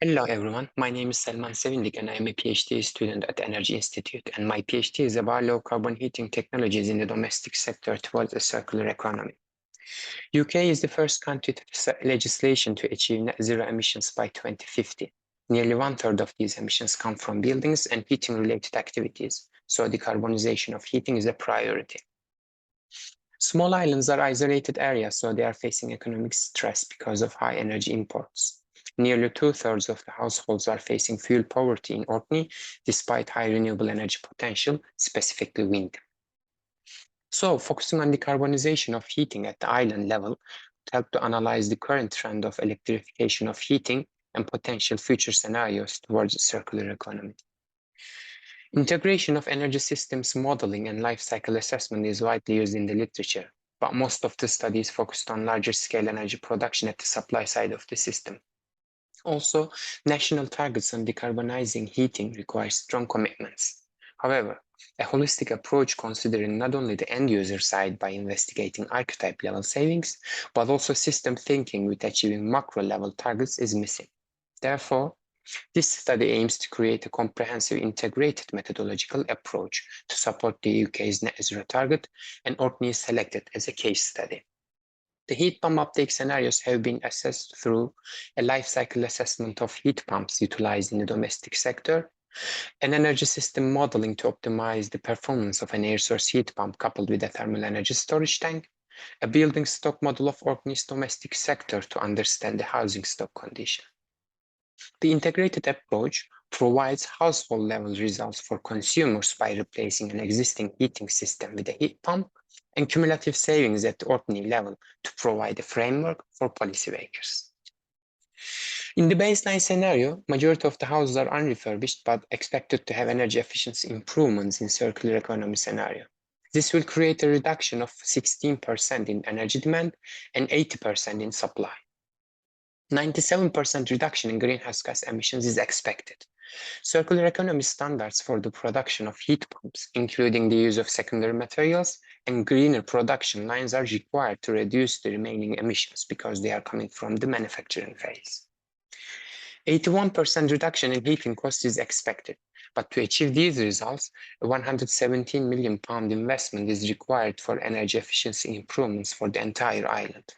Hello everyone, my name is Selman Sevindik and I am a PhD student at the Energy Institute, and my PhD is about low carbon heating technologies in the domestic sector towards a circular economy. UK is the first country to set legislation to achieve net zero emissions by 2050. Nearly one-third of these emissions come from buildings and heating-related activities, so decarbonization of heating is a priority. Small islands are isolated areas, so they are facing economic stress because of high energy imports. Nearly two-thirds of the households are facing fuel poverty in Orkney, despite high renewable energy potential, specifically wind. So, focusing on decarbonization of heating at the island level help to analyze the current trend of electrification of heating and potential future scenarios towards a circular economy. Integration of energy systems modeling and life cycle assessment is widely used in the literature, but most of the studies focused on larger scale energy production at the supply side of the system. Also, national targets on decarbonizing heating require strong commitments. However, a holistic approach considering not only the end user side by investigating archetype level savings, but also system thinking with achieving macro level targets is missing. Therefore, this study aims to create a comprehensive integrated methodological approach to support the UK's net zero target, and Orkney is selected as a case study. The heat pump uptake scenarios have been assessed through a life cycle assessment of heat pumps utilized in the domestic sector, an energy system modeling to optimize the performance of an air source heat pump coupled with a thermal energy storage tank, a building stock model of Orkney's domestic sector to understand the housing stock condition. The integrated approach provides household-level results for consumers by replacing an existing heating system with a heat pump, and cumulative savings at the Orkney level to provide a framework for policymakers. In the baseline scenario, majority of the houses are unrefurbished but expected to have energy efficiency improvements in circular economy scenario. This will create a reduction of 16% in energy demand and 80% in supply. 97% reduction in greenhouse gas emissions is expected. Circular economy standards for the production of heat pumps, including the use of secondary materials and greener production lines, are required to reduce the remaining emissions because they are coming from the manufacturing phase. 81% reduction in heating costs is expected, but to achieve these results, a £117 million investment is required for energy efficiency improvements for the entire island.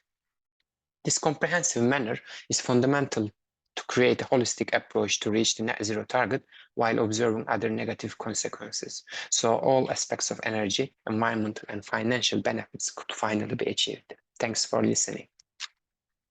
This comprehensive manner is fundamental to create a holistic approach to reach the net zero target while observing other negative consequences. So all aspects of energy, environmental, and financial benefits could finally be achieved. Thanks for listening.